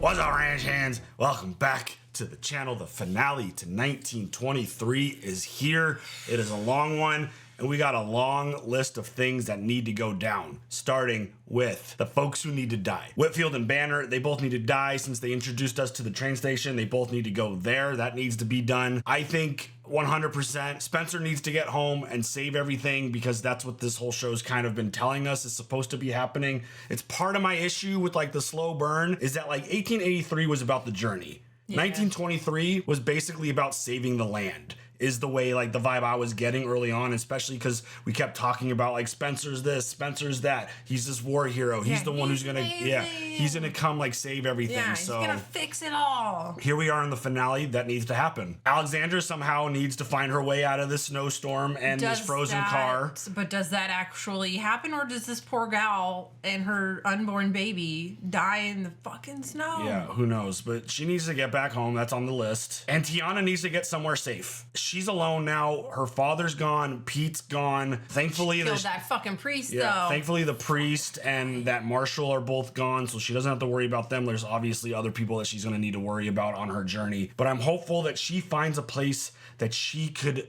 What's up, ranch hands? Welcome back to the channel. The finale to 1923 is here. It is a long one, and we got a long list of things that need to go down, starting with the folks who need to die. Whitfield and Banner, they both need to die since they introduced us to the train station. They both need to go there. That needs to be done. I think 100% Spencer needs to get home and save everything, because that's what this whole show's kind of been telling us is supposed to be happening. It's part of my issue with like the slow burn is that like 1883 was about the journey. Yeah. 1923 was basically about saving the land, is the way like the vibe I was getting early on, especially because we kept talking about like Spencer's this, Spencer's that. He's this war hero. He's the one who's gonna he's gonna come like save everything. Yeah, he's gonna fix it all. Here we are in the finale. That needs to happen. Alexandra somehow needs to find her way out of this snowstorm and this frozen car. But does that actually happen, or does this poor gal and her unborn baby die in the fucking snow? Yeah, who knows? But she needs to get back home. That's on the list. And Teonna needs to get somewhere safe. She's alone now. Her father's gone. Pete's gone. Thankfully, she killed that fucking priest, though. Thankfully, the priest and that marshal are both gone, so she doesn't have to worry about them. There's obviously other people that she's going to need to worry about on her journey. But I'm hopeful that she finds a place that she could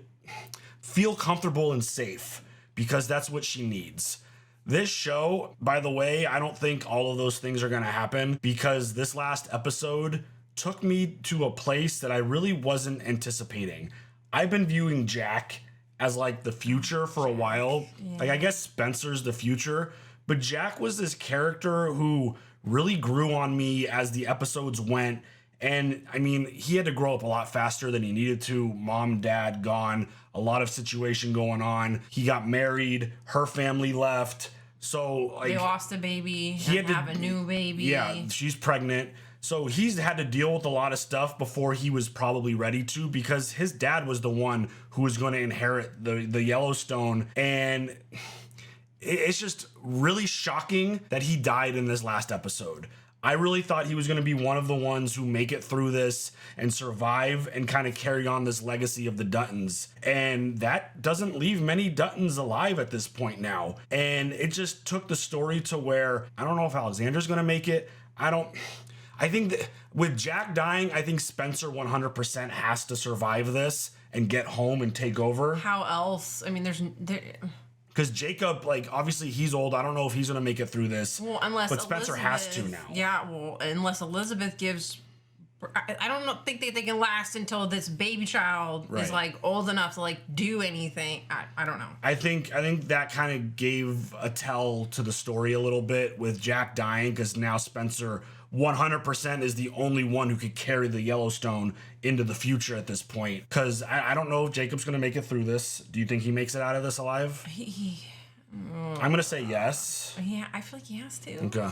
feel comfortable and safe, because that's what she needs. This show, by the way, I don't think all of those things are going to happen, because this last episode took me to a place that I really wasn't anticipating. I've been viewing Jack as like the future for a while. Yeah. Like I guess Spencer's the future, but Jack was this character who really grew on me as the episodes went. And I mean, he had to grow up a lot faster than he needed to. Mom, dad gone, a lot of situation going on. He got married, her family left. So like they lost a baby, he had to have a new baby. Yeah, she's pregnant. So he's had to deal with a lot of stuff before he was probably ready to, because his dad was the one who was going to inherit the Yellowstone. And it's just really shocking that he died in this last episode. I really thought he was going to be one of the ones who make it through this and survive and kind of carry on this legacy of the Duttons. And that doesn't leave many Duttons alive at this point now. And it just took the story to where I don't know if Alexandra's going to make it. I think that with Jack dying, I think Spencer 100% has to survive this and get home and take over. How else? I mean, because Jacob, like, obviously he's old. I don't know if he's going to make it through this. Well, unless but Spencer has to now. Yeah, well, unless Elizabeth gives... I don't think they can last until this baby child is, like, old enough to, like, do anything. I don't know. I think that kind of gave a tell to the story a little bit with Jack dying, because now Spencer 100% is the only one who could carry the Yellowstone into the future at this point. Because I don't know if Jacob's going to make it through this. Do you think he makes it out of this alive? I'm going to say yes. Yeah, I feel like he has to. Okay.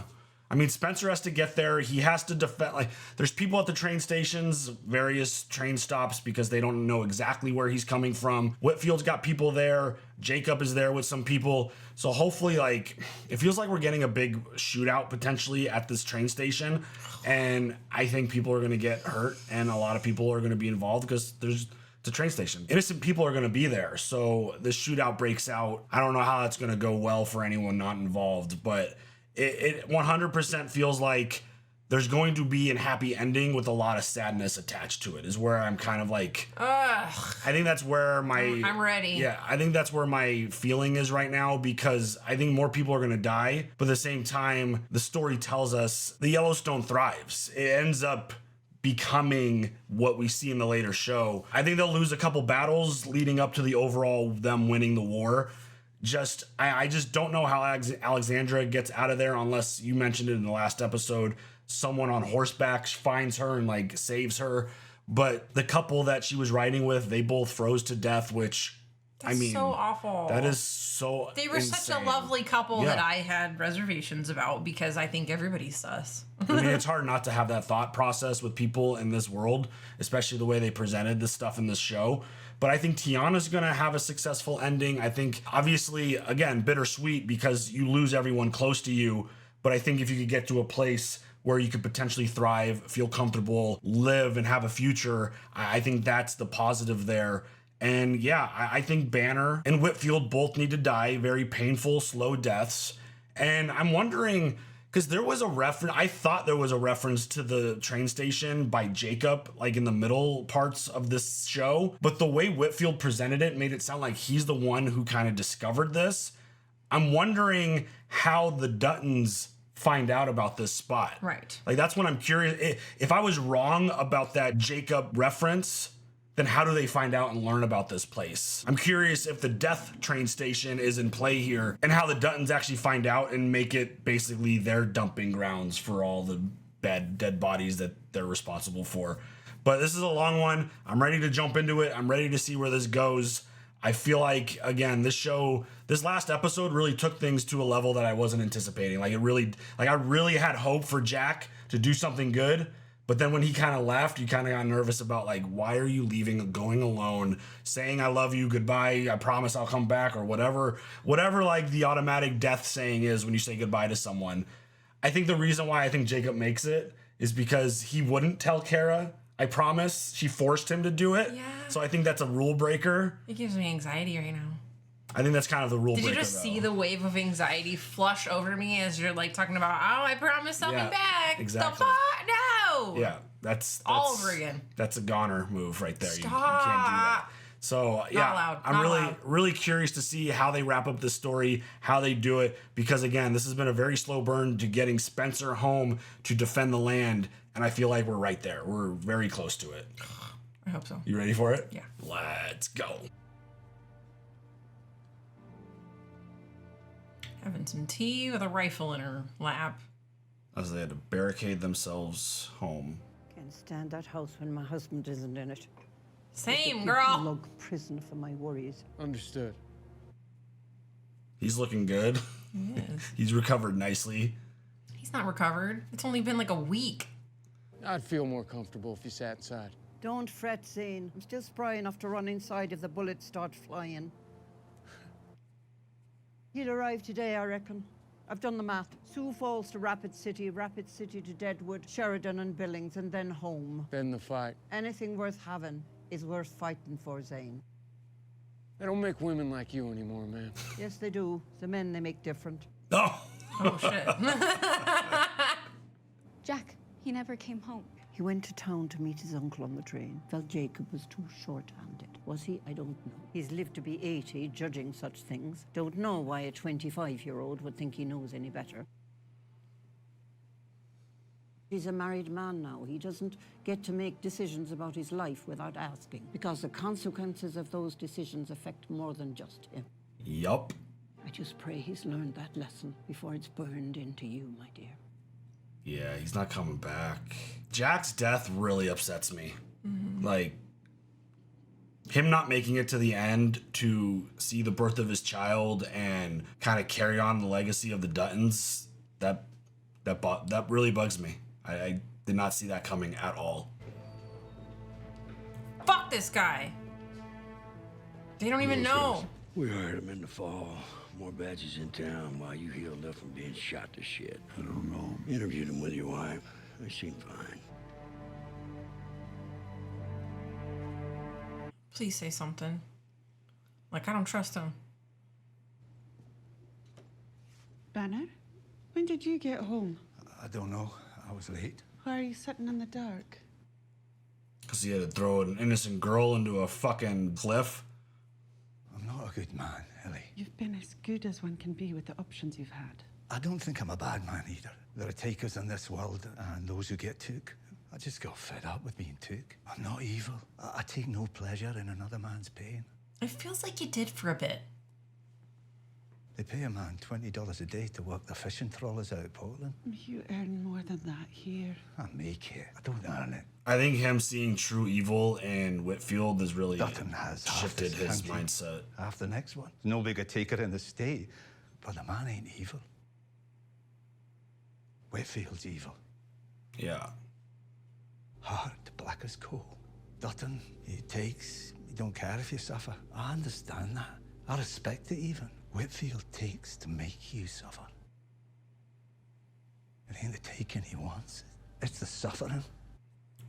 I mean, Spencer has to get there. He has to defend. Like, there's people at the train stations, various train stops, because they don't know exactly where he's coming from. Whitfield's got people there. Jacob is there with some people. So hopefully, like, it feels like we're getting a big shootout potentially at this train station. And I think people are going to get hurt, and a lot of people are going to be involved, because there's the train station. Innocent people are going to be there. So this shootout breaks out. I don't know how that's going to go well for anyone not involved, but it 100% feels like there's going to be a happy ending with a lot of sadness attached to it, is where I'm kind of like, I think that's where I'm ready. Yeah, I think that's where my feeling is right now, because I think more people are going to die. But at the same time, the story tells us the Yellowstone thrives. It ends up becoming what we see in the later show. I think they'll lose a couple battles leading up to the overall them winning the war. I just don't know how Alexandra gets out of there, unless you mentioned it in the last episode. Someone on horseback finds her and like saves her. But the couple that she was riding with, they both froze to death, which That's so awful. That is so They were insane. such a lovely couple that I had reservations about, because I think everybody's sus. I mean, it's hard not to have that thought process with people in this world, especially the way they presented this stuff in this show. But I think Teonna's going to have a successful ending. I think, obviously, again, bittersweet, because you lose everyone close to you. But I think if you could get to a place where you could potentially thrive, feel comfortable, live, and have a future, I think that's the positive there. And yeah, I think Banner and Whitfield both need to die very painful, slow deaths. And I'm wondering, Because there was a reference, I thought there was a reference to the train station by Jacob, like in the middle parts of this show. But the way Whitfield presented it made it sound like he's the one who kind of discovered this. I'm wondering how the Duttons find out about this spot. Right. Like, that's what I'm curious. If I was wrong about that Jacob reference, then how do they find out and learn about this place? I'm curious if the death train station is in play here and how the Duttons actually find out and make it basically their dumping grounds for all the bad dead bodies that they're responsible for. But this is a long one. I'm ready to jump into it. I'm ready to see where this goes. I feel like, again, this last episode really took things to a level that I wasn't anticipating. I really had hope for Jack to do something good. But then when he kind of left, you kind of got nervous about, like, why are you leaving, going alone, saying I love you, goodbye, I promise I'll come back, or whatever, like, the automatic death saying is when you say goodbye to someone. I think the reason why I think Jacob makes it is because he wouldn't tell Kara, I promise. She forced him to do it. Yeah. So I think that's a rule breaker. It gives me anxiety right now. I think that's kind of the rule breaker. Did you just see the wave of anxiety flush over me as you're like talking about, oh, I promise I'll be back. Exactly. The fuck? No. Yeah, that's all over again. That's a goner move right there. Stop. You can't do that. So yeah, I'm really curious to see how they wrap up this story, how they do it, because again, this has been a very slow burn to getting Spencer home to defend the land, and I feel like we're right there. We're very close to it. I hope so. You ready for it? Yeah. Let's go. Having some tea with a rifle in her lap. As they had to barricade themselves home. Can't stand that house when my husband isn't in it. Same, It's a girl. big lug prison for my worries. Understood. He's looking good. He is. He's recovered nicely. He's not recovered. It's only been like a week. I'd feel more comfortable if you sat inside. Don't fret, Zane. I'm still spry enough to run inside if the bullets start flying. He'll arrive today, I reckon. I've done the math. Sioux Falls to Rapid City to Deadwood, Sheridan and Billings, and then home. Then the fight. Anything worth having is worth fighting for, Zane. They don't make women like you anymore, man. Yes, they do. The men they make different. Oh! Oh, shit. Jack, he never came home. He went to town to meet his uncle on the train. Felt Jacob was too short-handed. Was he? I don't know. He's lived to be 80, judging such things. Don't know why a 25-year-old would think he knows any better. He's a married man now. He doesn't get to make decisions about his life without asking, because the consequences of those decisions affect more than just him. Yup. I just pray he's learned that lesson before it's burned into you, my dear. Yeah, he's not coming back. Jack's death really upsets me. Mm-hmm. Like, him not making it to the end to see the birth of his child and kind of carry on the legacy of the Duttons, that really bugs me. I did not see that coming at all. Fuck this guy. They don't even know. We hired him in the fall. More badges in town while you healed up from being shot to shit. I don't know. Interviewed him with your wife. They seem fine. Please say something. Like, I don't trust him. Bernard, when did you get home? I don't know. I was late. Why are you sitting in the dark? Because he had to throw an innocent girl into a fucking cliff. I'm not a good man, Ellie. You've been as good as one can be with the options you've had. I don't think I'm a bad man either. There are takers in this world and those who get took. I just got fed up with being took. I'm not evil. I take no pleasure in another man's pain. It feels like you did for a bit. They pay a man $20 a day to work the fishing trawlers out of Portland. You earn more than that here. I make it. I don't earn it. I think him seeing true evil in Whitfield has really Dutton has shifted half this his county, mindset. half the next one. No bigger taker in the state, but the man ain't evil. Whitfield's evil. Yeah. Heart black as coal. Dutton, he takes. He don't care if you suffer. I understand that. I respect it even. Whitfield takes to make you suffer. It ain't the taking he wants. It's the suffering.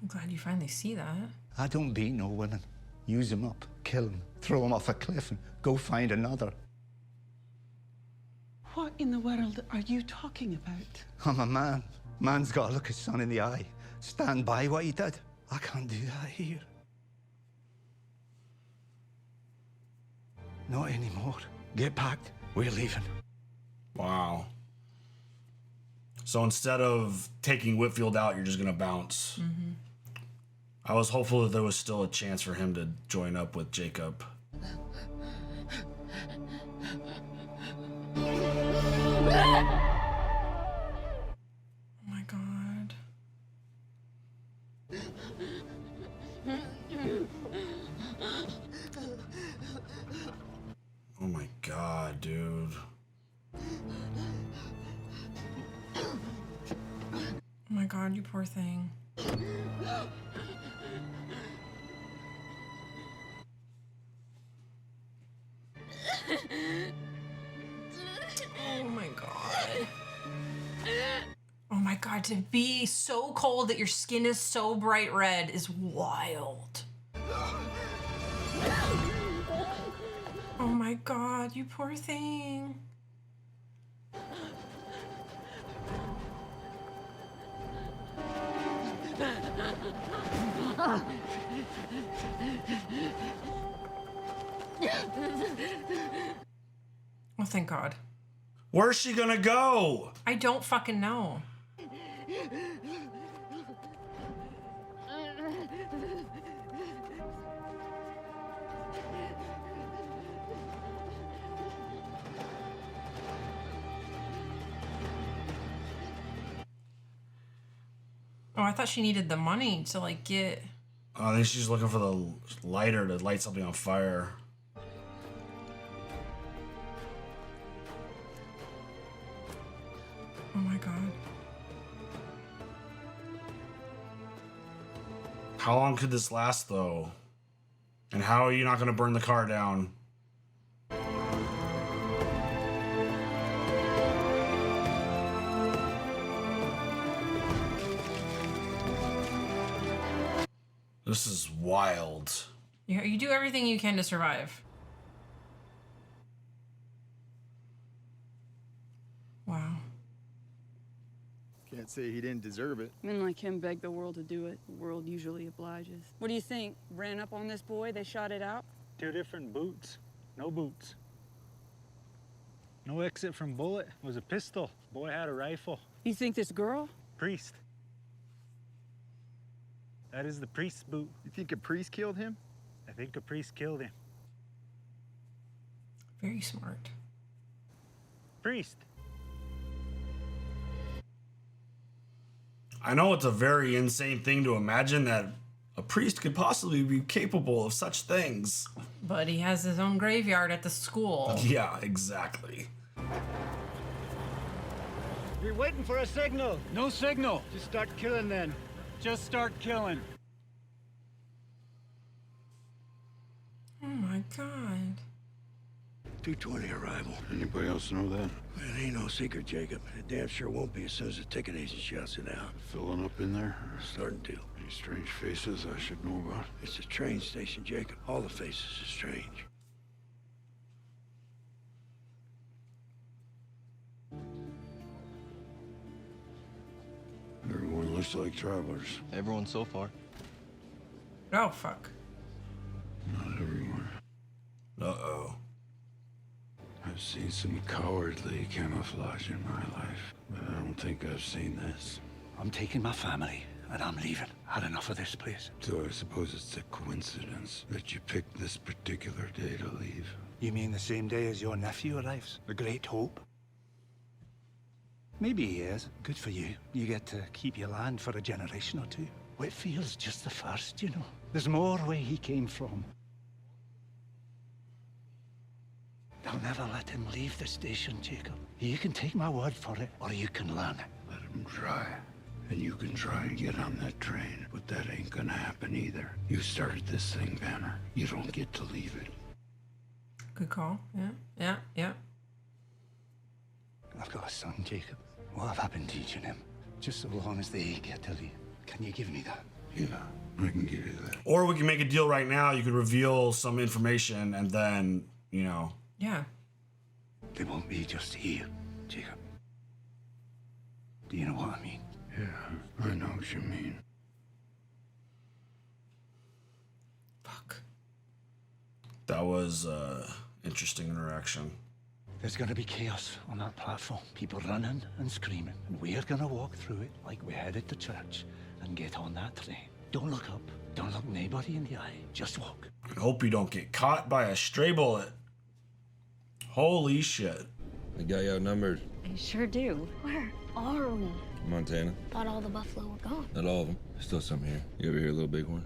I'm glad you finally see that. I don't beat no women. Use him up, kill him, throw him off a cliff and go find another. What in the world are you talking about? I'm a man. Man's got to look his son in the eye. Stand by what he did. I can't do that here. Not anymore. Get packed. We're leaving. Wow. So instead of taking Whitfield out, you're just gonna bounce. Mm-hmm. I was hopeful that there was still a chance for him to join up with Jacob. Oh my god. Oh my god, dude. Oh my god, you poor thing. Oh my god. Oh my god, to be so cold that your skin is so bright red is wild. Oh my god, you poor thing. Oh, thank God. Where's she gonna go? I don't fucking know. Oh, I thought she needed the money to, like, get... Oh, I think she's looking for the lighter to light something on fire. Oh my god. How long could this last, though? And how are you not gonna burn the car down? This is wild. You do everything you can to survive. Wow. Can't say he didn't deserve it. Men like him beg the world to do it. The world usually obliges. What do you think? Ran up on this boy, they shot it out? 2 different boots. No boots. No exit from bullet. It was a pistol. Boy had a rifle. You think this girl? Priest. That is the priest's boot. You think a priest killed him? I think a priest killed him. Very smart. Priest. I know it's a very insane thing to imagine that a priest could possibly be capable of such things. But he has his own graveyard at the school. Yeah, exactly. You're waiting for a signal. No signal. Just start killing then. Just start killing. Oh my god. 2:20 arrival. Anybody else know that? It ain't no secret, Jacob. It damn sure won't be as soon as the ticket agent shouts it out. Filling up in there? Starting to. Any strange faces I should know about? It's a train station, Jacob. All the faces are strange. Everyone looks like travelers. Everyone so far. Oh, fuck. Not everyone. Uh-oh. I've seen some cowardly camouflage in my life, but I don't think I've seen this. I'm taking my family, and I'm leaving. Had enough of this place. So I suppose it's a coincidence that you picked this particular day to leave. You mean the same day as your nephew arrives? The Great Hope? Maybe he is. Good for you. You get to keep your land for a generation or two. Whitfield's just the first, you know. There's more where he came from. They'll never let him leave the station, Jacob. You can take my word for it, or you can learn it. Let him try. And you can try and get on that train, but that ain't gonna happen either. You started this thing, Banner. You don't get to leave it. Good call. Yeah. I've got a son, Jacob. What have I been teaching him? Just so long as they get to leave. Can you give me that? Yeah, I can give you that. Or we can make a deal right now. You could reveal some information and then, you know. Yeah. They won't be just here. Jacob. Do you know what I mean? Yeah, I know what you mean. Fuck. That was interesting interaction. There's gonna be chaos on that platform. People running and screaming. And we're gonna walk through it like we're headed to church and get on that train. Don't look up. Don't look anybody in the eye. Just walk. I hope you don't get caught by a stray bullet. Holy shit. They got you outnumbered. I sure do. Where are we? Montana. Thought all the buffalo were gone. Not all of them. Still some here. You ever hear a little bighorn?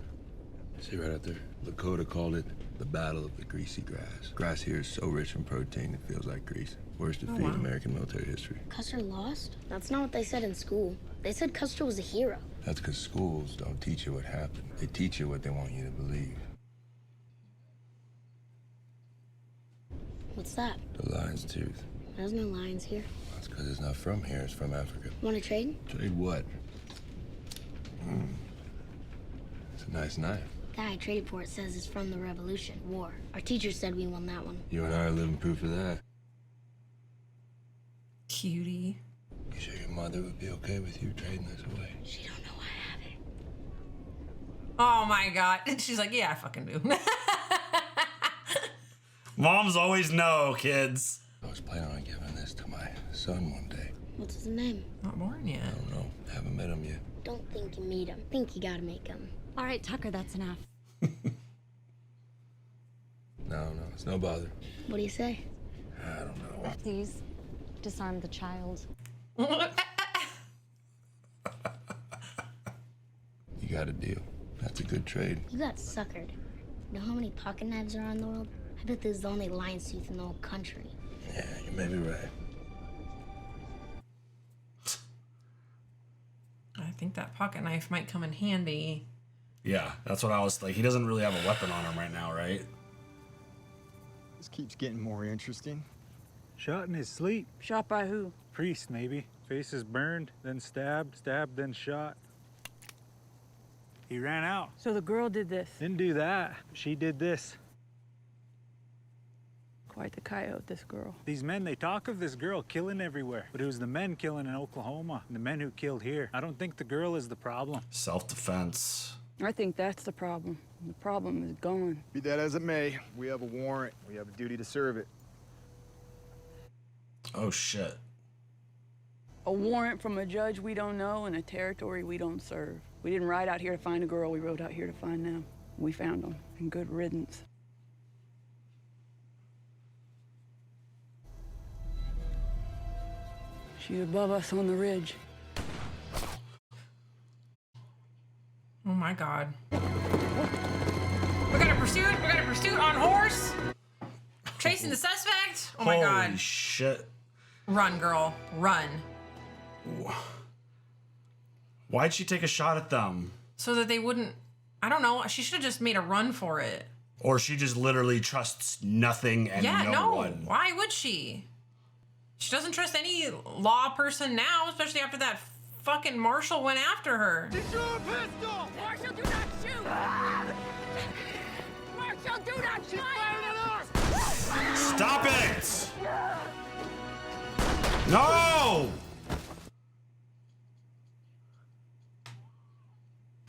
See right out there? Lakota called it the Battle of the Greasy Grass. Grass here is so rich in protein it feels like grease. Worst defeat in American military history. Custer lost? That's not what they said in school. They said Custer was a hero. That's because schools don't teach you what happened. They teach you what they want you to believe. What's that? The lion's tooth. There's no lions here. That's because it's not from here, it's from Africa. Want to trade? Trade what? It's a nice knife. The guy I traded for it says it's from the Revolution War. Our teacher said we won that one. You and I are living proof of that. Cutie. You sure your mother would be okay with you trading this away? She don't know I have it. Oh my god. She's like, yeah, I fucking do. Moms always know, kids. I was planning on giving this to my son one day. What's his name? Not born yet. I don't know. Haven't met him yet. Don't think you meet him. Think you gotta make him. All right, Tucker, that's enough. No, it's no bother. What do you say? I don't know. Please, disarm the child. You got a deal. That's a good trade. You got suckered. You know how many pocket knives are on the world? I bet this is the only lion's tooth in the whole country. Yeah, you may be right. I think that pocket knife might come in handy. Yeah, that's what I was like. He doesn't really have a weapon on him right now, right? This keeps getting more interesting. Shot in his sleep. Shot by who? Priest, maybe. Face is burned, then stabbed, then shot. He ran out. So the girl did this. Didn't do that. She did this. Quite the coyote, this girl. These men, they talk of this girl killing everywhere, but it was the men killing in Oklahoma, and the men who killed here. I don't think the girl is the problem. Self-defense. I think that's the problem. The problem is gone. Be that as it may, we have a warrant. We have a duty to serve it. Oh, shit. A warrant from a judge we don't know in a territory we don't serve. We didn't ride out here to find a girl, we rode out here to find them. We found them, and good riddance. She's above us on the ridge. Oh my god. We got a pursuit. We got a pursuit on horse. Chasing the suspect. Oh my god. Holy shit. Run, girl. Run. Why'd she take a shot at them? So that they wouldn't... I don't know. She should have just made a run for it. Or she just literally trusts nothing and no one. Why would she? She doesn't trust any law person now, especially after that fucking marshal went after her. It's your pistol! Marshal, do not shoot! Marshal, do not shoot! Stop it! No!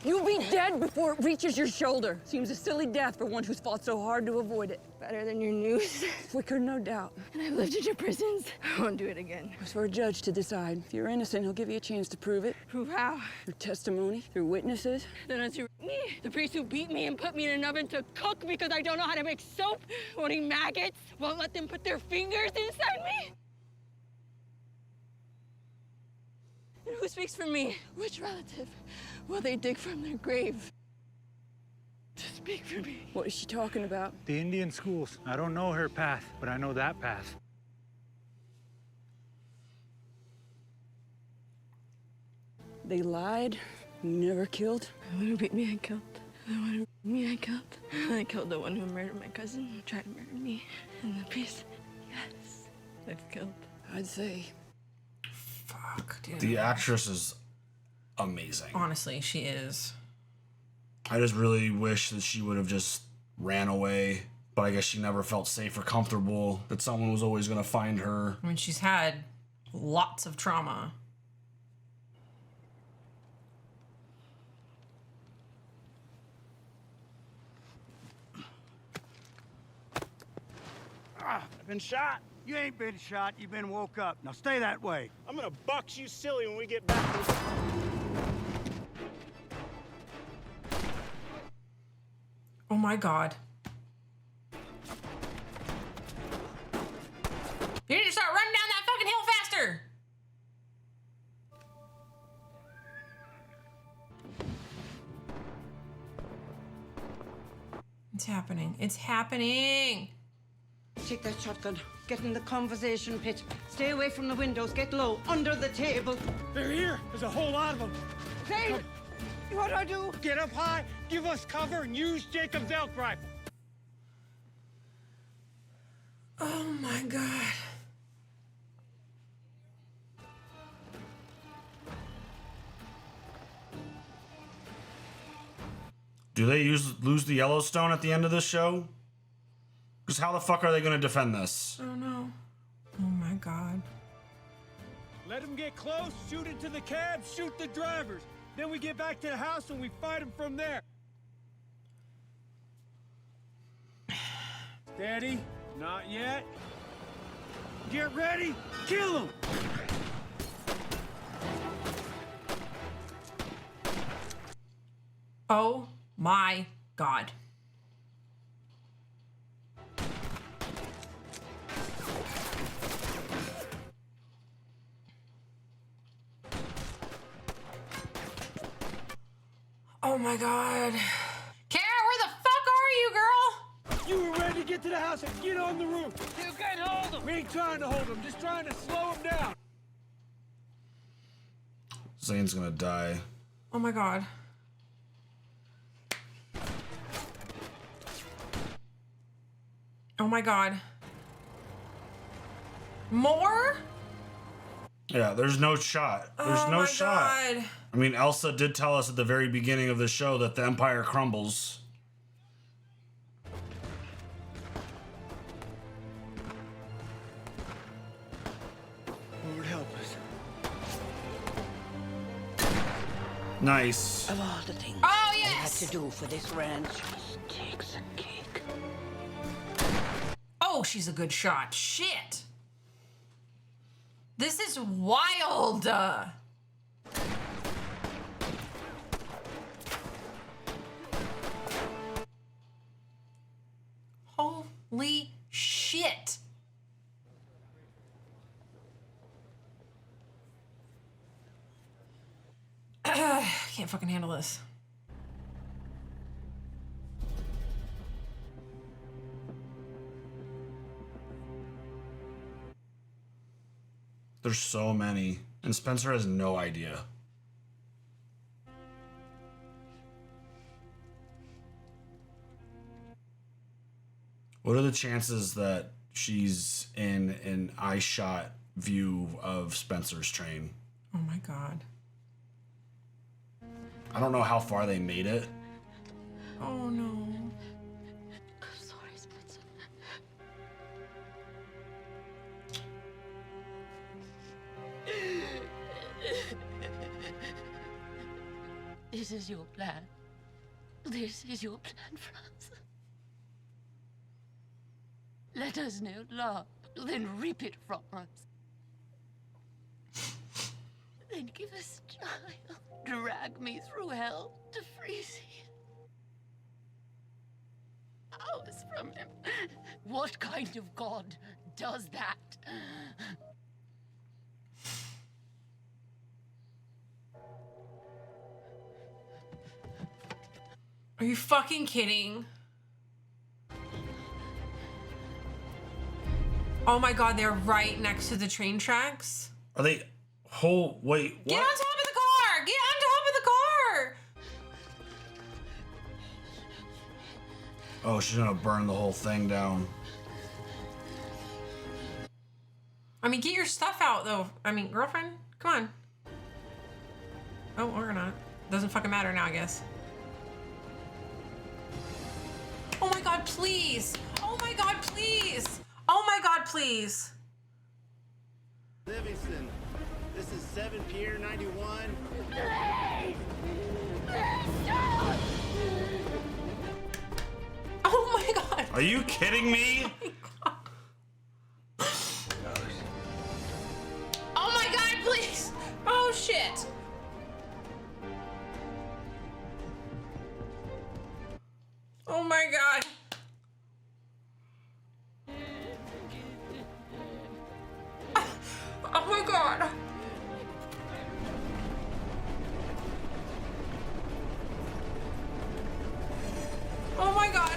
You'll be dead before it reaches your shoulder. Seems a silly death for one who's fought so hard to avoid it. Better than your news. Quicker, no doubt. And I've lived in your prisons. I won't do it again. It's for a judge to decide. If you're innocent, he'll give you a chance to prove it. Prove how? Through testimony, through witnesses. Then it's me, the priest who beat me and put me in an oven to cook because I don't know how to make soap. Won't eat maggots. Won't let them put their fingers inside me. And who speaks for me? Which relative will they dig from their grave to speak for me? What is she talking about? The Indian schools. I don't know her path, but I know that path. They lied. You never killed. The one who beat me, I killed. The one who beat me, I killed. I killed the one who murdered my cousin, who tried to murder me. And the priest, yes, I've killed. I'd say. Fuck, dude. The actress is amazing. Honestly, she is. I just really wish that she would have just ran away, but I guess she never felt safe or comfortable that someone was always going to find her. I mean, she's had lots of trauma. I've been shot. You ain't been shot. You've been woke up. Now stay that way. I'm gonna box you silly when we get back. Oh my God. You need to start running down that fucking hill faster. It's happening. It's happening. Take that shotgun. Get in the conversation pit. Stay away from the windows. Get low. Under the table. They're here. There's a whole lot of them. Hey! What do I do? Get up high, give us cover, and use Jacob's elk rifle. Oh my God. Do they lose the Yellowstone at the end of this show? Because how the fuck are they going to defend this? Oh no. Oh my God. Let them get close, shoot into the cab, shoot the drivers. Then we get back to the house and we fight them from there. Steady. Not yet. Get ready. Kill them. Oh my God. Oh my God. Kara, where the fuck are you, girl? You were ready to get to the house and get on the roof. You can hold them. We ain't trying to hold them, just trying to slow them down. Zane's gonna die. Oh my God. Oh my God. More? Yeah, there's no shot. There's no shot. God. I mean, Elsa did tell us at the very beginning of the show that the Empire crumbles. Lord help us. Nice. Of all the things oh, I had yes. to do for this ranch, just takes a cake. Oh, she's a good shot. Shit. This is wild. Holy shit. Can't fucking handle this. There's so many. And Spencer has no idea. What are the chances that she's in an eye shot view of Spencer's train? Oh my God. I don't know how far they made it. Oh no. I'm sorry, Spencer. This is your plan. This is your plan for us. Let us know love, then reap it from us. Then give us a child. Drag me through hell to freeze him. Hours from him. What kind of God does that? Are you fucking kidding? Oh my God, they're right next to the train tracks. Are they wait, what? Get on top of the car! Get on top of the car! Oh, she's gonna burn the whole thing down. I mean, get your stuff out though. I mean, girlfriend, come on. Oh, or not. Doesn't fucking matter now, I guess. Oh my God, please. Oh my God, please. Oh my God, please. Livingston. This is 7 Pier 91. Oh my god. Are you kidding me? Oh my god, please. Oh shit. Oh my god. Oh my god. Oh my god.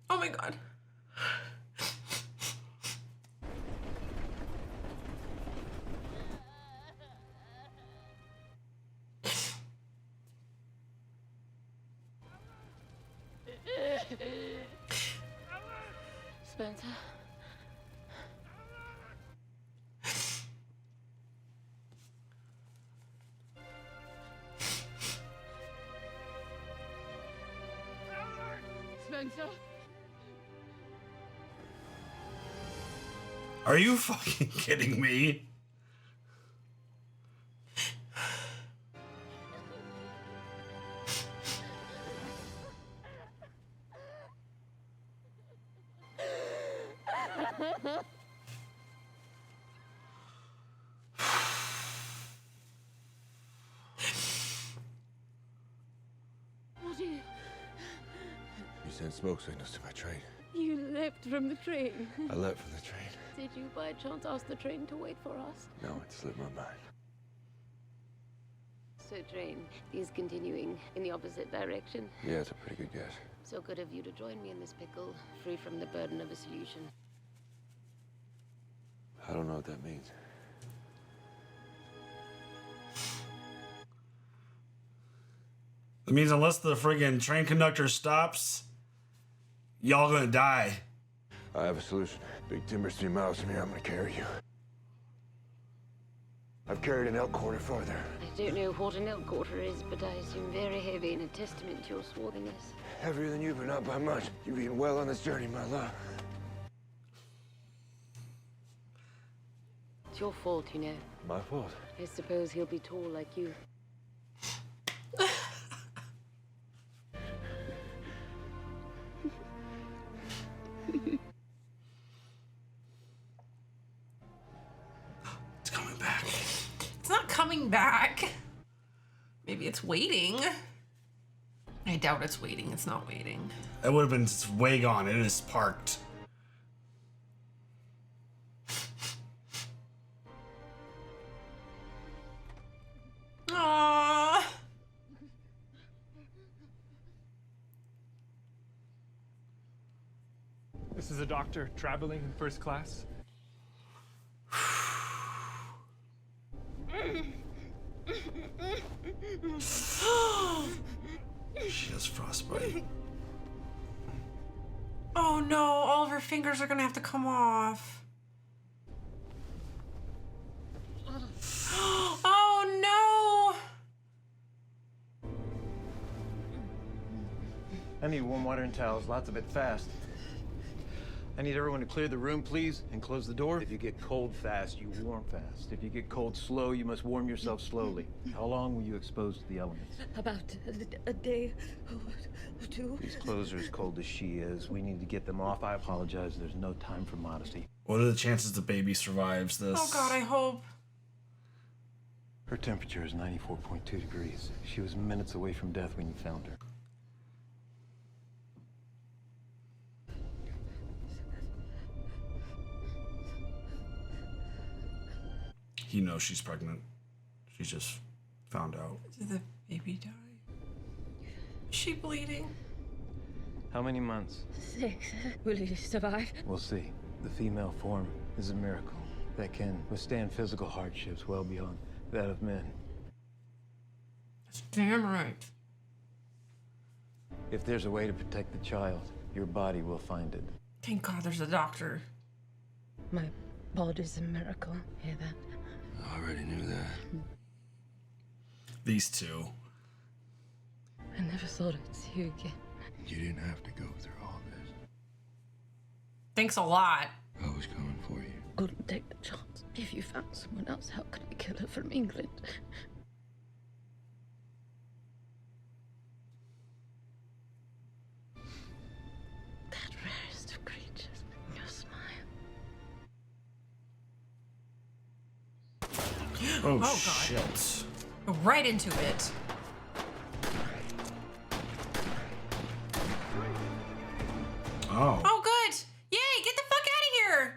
Oh my god. Spencer. Spencer. Are you fucking kidding me? What do you... You sent smoke signals to my train. You leapt from the train. I leapt from the train. Did you by chance ask the train to wait for us? No, it slipped my mind. So train is continuing in the opposite direction. Yeah, it's a pretty good guess. So good of you to join me in this pickle, free from the burden of a solution. I don't know what that means. It means unless the friggin' train conductor stops, y'all gonna die. I have a solution. Big timber's 3 miles from here. I'm gonna carry you. I've carried an elk quarter farther. I don't know what an elk quarter is, but I assume very heavy and a testament to your swarthiness. Heavier than you, but not by much. You've eaten well on this journey, my love. It's your fault, you know. My fault. I suppose he'll be tall like you. It's coming back. It's not coming back. Maybe it's waiting. I doubt it's waiting. It's not waiting. It would have been way gone. It is parked. Aww. This is a doctor traveling in first class. She has frostbite. Oh no, all of her fingers are gonna have to come off. Oh no! I need warm water and towels, lots of it fast. I need everyone to clear the room, please, and close the door. If you get cold fast, you warm fast. If you get cold slow, you must warm yourself slowly. How long were you exposed to the elements? About a day or two. These clothes are as cold as she is. We need to get them off. I apologize. There's no time for modesty. What are the chances the baby survives this? Oh god, I hope. Her temperature is 94.2 degrees. She was minutes away from death when you found her. He knows she's pregnant. She just found out. Did the baby die? Is she bleeding? How many months? 6. Will he survive? We'll see. The female form is a miracle that can withstand physical hardships well beyond that of men. That's damn right. If there's a way to protect the child, your body will find it. Thank God there's a doctor. My body's a miracle. Hear that? I already knew that. These two. I never thought I'd see you again. You didn't have to go through all this. Thanks a lot. I was coming for you. Couldn't take the chance. If you found someone else, how could I kill her from England? That rarest of creatures, your smile. Oh, God. shit. Right into it. Oh. Oh, good. Yay, get the fuck out of here.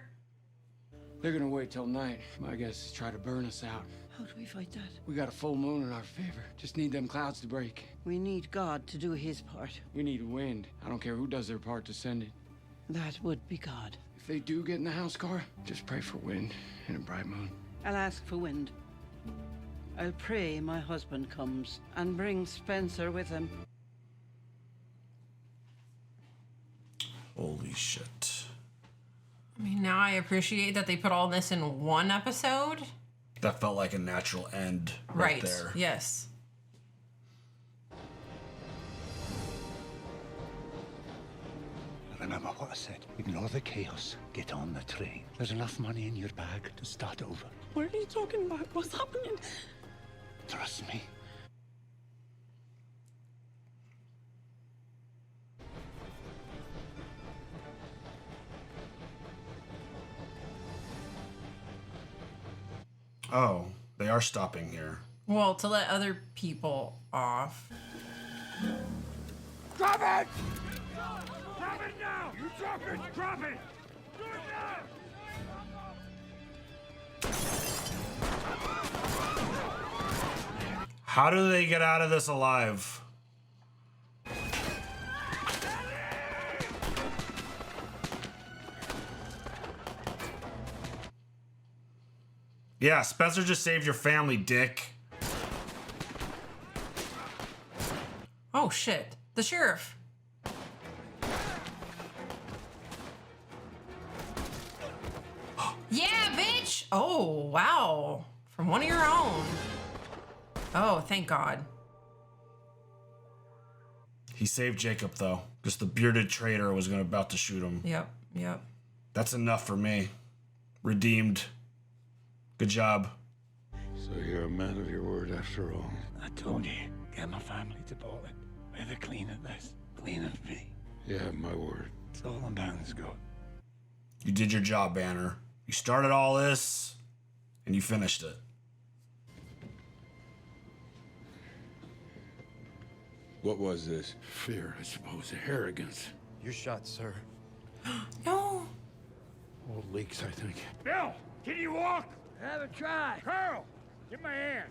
They're gonna wait till night. My guess is try to burn us out. How do we fight that? We got a full moon in our favor. Just need them clouds to break. We need God to do his part. We need wind. I don't care who does their part to send it. That would be God. If they do get in the house car, just pray for wind and a bright moon. I'll ask for wind. I'll pray my husband comes and brings Spencer with him. Holy shit. I mean, now I appreciate that they put all this in one episode. That felt like a natural end right there. Yes. Remember what I said. Ignore the chaos. Get on the train. There's enough money in your bag to start over. What are you talking about? What's happening? Trust me. Oh, they are stopping here. Well, to let other people off. Drop it! Drop it now! You drop it! Drop it! Do it now! How do they get out of this alive? Yeah, Spencer just saved your family, dick. Oh, shit. The sheriff. Yeah, bitch! Oh, wow. From one of your own. Oh, thank God. He saved Jacob, though, because the bearded traitor was about to shoot him. Yep, yep. That's enough for me. Redeemed. Good job. So you're a man of your word after all. I told you, get my family to Portland. We're the clean at this. Clean at me. You have my word. It's all I'm bound to go. You did your job, Banner. You started all this, and you finished it. What was this? Fear, I suppose. Arrogance. You're shot, sir. No. Old leaks, I think. Bill, can you walk? Have a try. Carl, give my hand.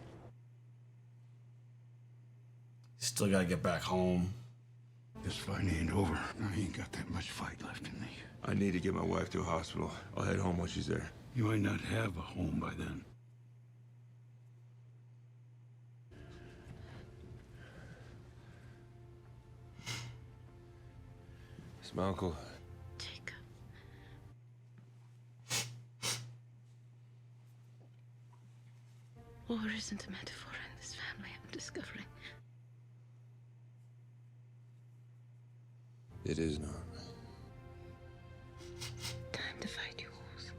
Still gotta get back home. This fight ain't over. I ain't got that much fight left in me. I need to get my wife to a hospital. I'll head home once she's there. You might not have a home by then. It's my uncle. Jacob. War isn't a metaphor in this family, I'm discovering. It is not. Time to fight your wars,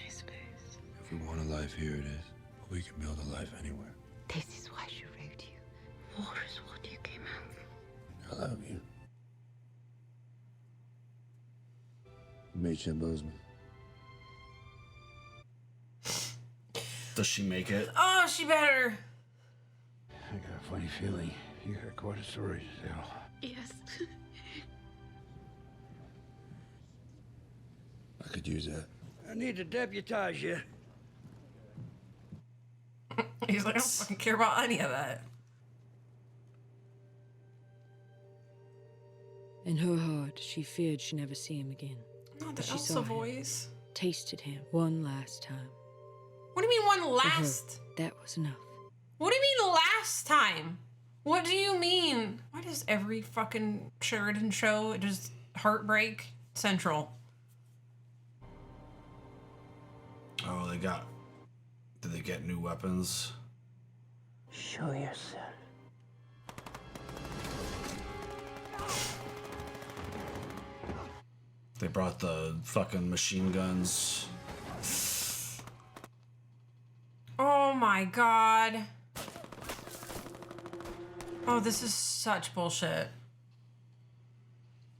I suppose. If we want a life, here it is. But we can build a life anywhere. This is why she wrote you. War is what you came out for. I love you. Mädchen Bozeman. Does she make it? Oh, she better. I got a funny feeling you got quite a story to tell. Yes. I could use that. I need to deputize you. He's like, I don't fucking care about any of that. In her heart, she feared she'd never see him again. Not But the she saw Elsa him, voice. tasted him one last time. What do you mean one For her, last? that was enough. What do you mean last time? What do you mean? Why does every fucking Sheridan show just heartbreak central? Oh, did they get new weapons? Show yourself. They brought the fucking machine guns. Oh my god. Oh, this is such bullshit.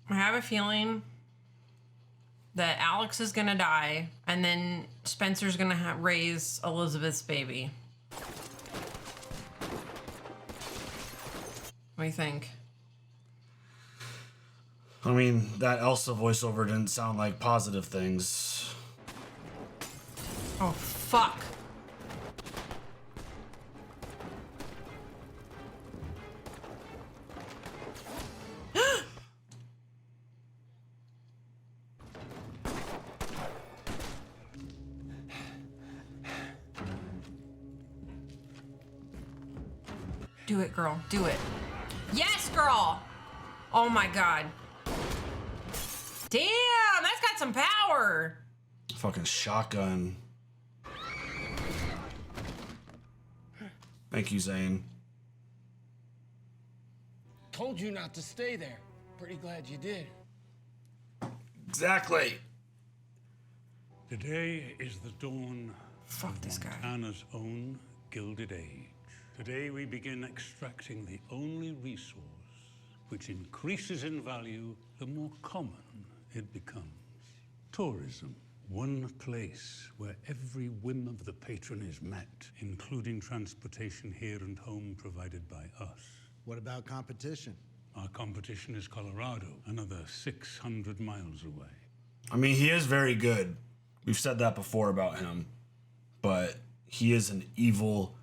I have a feeling that Alex is gonna die, and then Spencer's gonna raise Elizabeth's baby. What do you think? I mean, that Elsa voiceover didn't sound like positive things. Oh, fuck. Do it, girl. Do it. Yes, girl! Oh my god. Damn, that's got some power. Fucking shotgun. Thank you, Zane. Told you not to stay there. Pretty glad you did. Exactly. Today is the dawn of this Montana's own Gilded Age. Today we begin extracting the only resource which increases in value the more common it becomes. Tourism. One place where every whim of the patron is met, including transportation here and home provided by us. What about competition? Our competition is Colorado, another 600 miles away. I mean, he is very good. We've said that before about him. But he is an evil,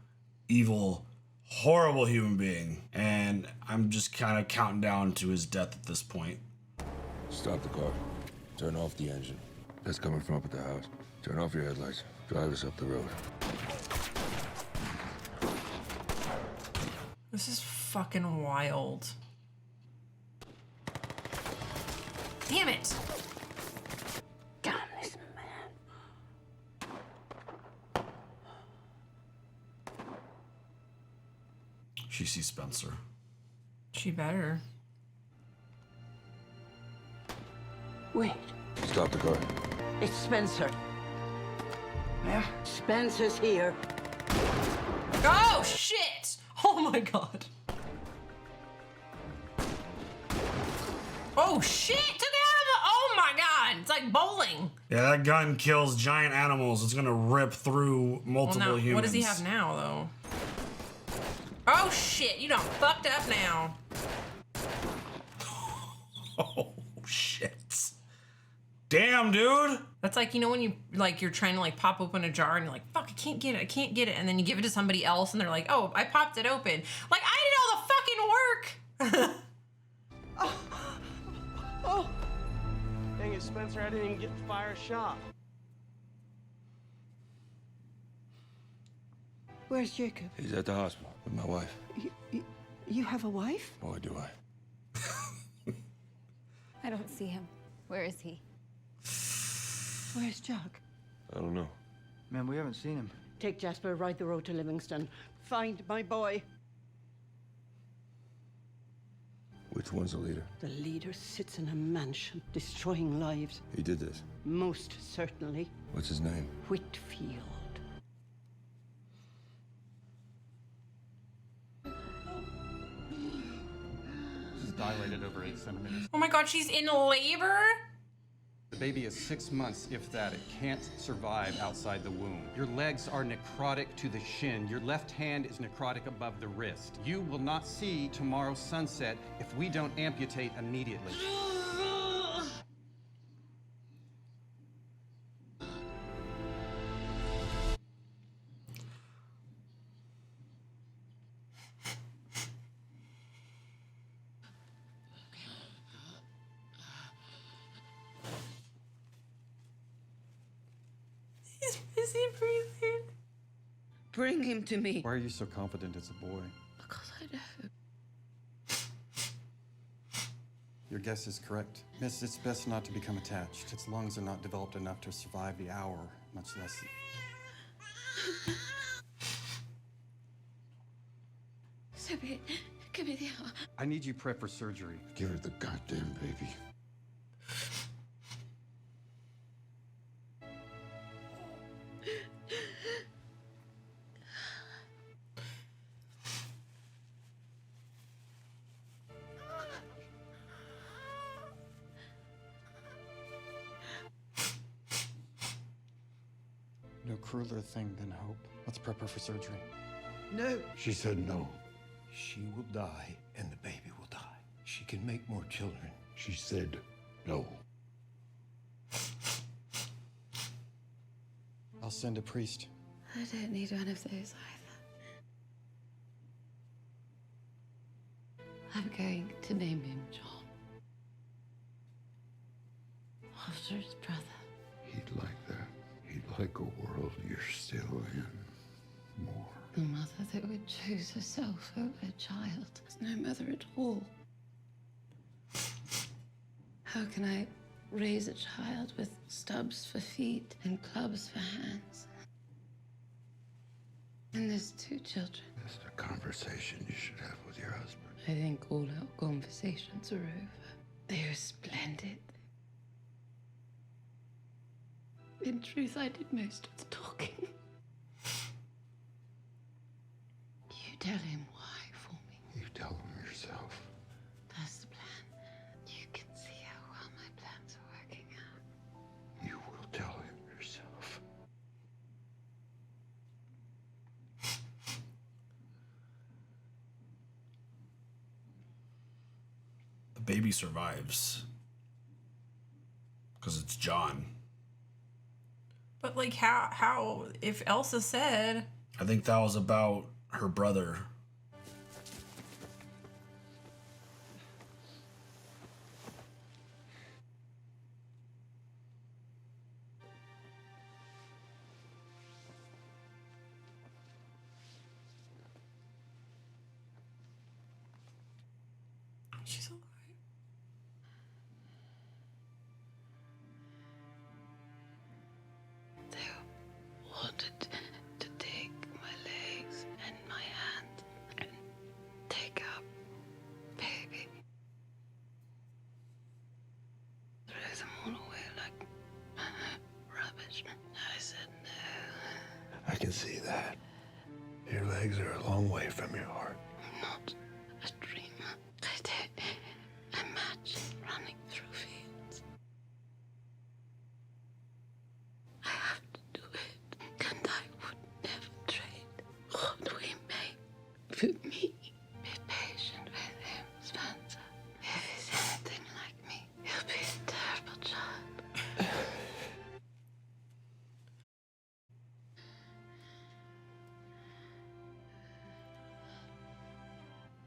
horrible human being. And I'm just kind of counting down to his death at this point. Stop the car. Turn off the engine. That's coming from up at the house. Turn off your headlights. Drive us up the road. This is fucking wild. Damn it! Damn this man. She sees Spencer. She better. Wait, Stop the car. it's Spencer. Where? Spencer's here. Oh, shit! Oh my god. Oh, shit! Took it out of the... Oh my god! It's like bowling. Yeah, that gun kills giant animals. It's gonna rip through multiple Well, now, humans. what does he have now, though? Oh, shit! You done fucked up now. Oh, shit. Damn, dude. That's like, you know, when you, like, you're trying to, like, pop open a jar and you're like, fuck, I can't get it. And then you give it to somebody else and they're like, oh, I popped it open. Like, I did all the fucking work. Oh! Dang it, Spencer, I didn't even get to fire a shot. Where's Jacob? He's at the hospital with my wife. You have a wife? Boy, do I. I don't see him. Where is he? Where's Jack? I don't know. Man, we haven't seen him. Take Jasper, ride the road to Livingston. Find my boy. Which one's the leader? The leader sits in a mansion, destroying lives. He did this. Most certainly. What's his name? Whitfield. This is dilated over 8 centimeters. Oh my god, she's in labor? The baby is 6 months, if that. It can't survive outside the womb. Your legs are necrotic to the shin. Your left hand is necrotic above the wrist. You will not see tomorrow's sunset if we don't amputate immediately. He's busy breathing. Bring him to me. Why are you so confident it's a boy? Because I know. Your guess is correct. Miss, it's best not to become attached. Its lungs are not developed enough to survive the hour, much less... Simi, give me the arm. I need you prepped for surgery. Give her the goddamn baby. No crueler thing than hope. Let's prep her for surgery. No. She said no. She will die, and the baby will die. She can make more children. She said no. I'll send a priest. I don't need one of those either. I'm going to name him John. After his brother. He'd like that. He'd like a world you're still in. More. The mother that would choose herself over her child is no mother at all. How can I raise a child with stubs for feet and clubs for hands? And there's 2 children. That's a conversation you should have with your husband. I think all our conversations are over. They were splendid. In truth, I did most of the talking. You tell him why for me. You tell him yourself. That's the plan. You can see how well my plans are working out. You will tell him yourself. The baby survives. Because it's John. But like how if Elsa said, I think that was about her brother. she's alive. They wanted to take my legs and my hand and take up baby. Throw them all away like rubbish. I said no. I can see that. Your legs are a long way from your heart. I'm not a dreamer. I don't imagine running through fields. I have to do it, and I would never trade what we make for me. Be patient with him, Spencer. If he's anything like me, he'll be a terrible child.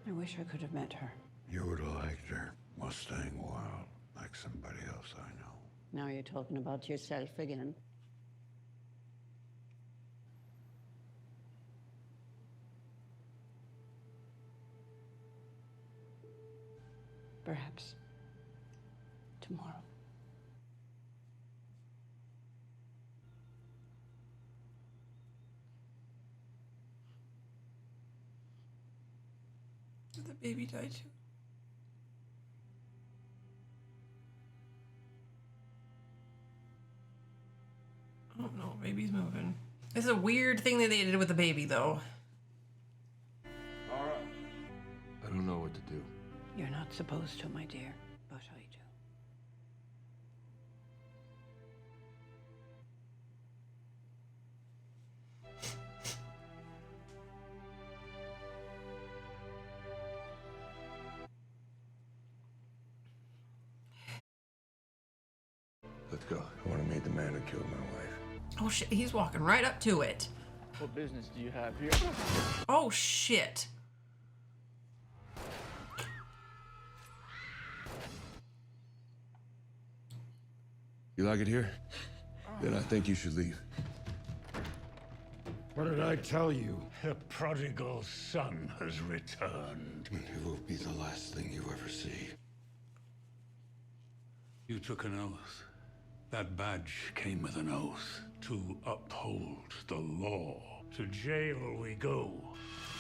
I wish I could have met her. You would have liked her. Mustang Wild, like somebody else I know. Now you're talking about yourself again. Perhaps tomorrow. Did the baby die too? I don't know. Baby's moving. It's a weird thing that they did with the baby, though. All right. I don't know what to do. You're not supposed to, my dear, but I do. Let's go. I want to meet the man who killed my wife. Oh shit, he's walking right up to it. What business do you have here? Oh shit. You like it here? Then I think you should leave. What did I tell you? The prodigal son has returned. And it will be the last thing you ever see. You took an oath. That badge came with an oath to uphold the law. To jail we go.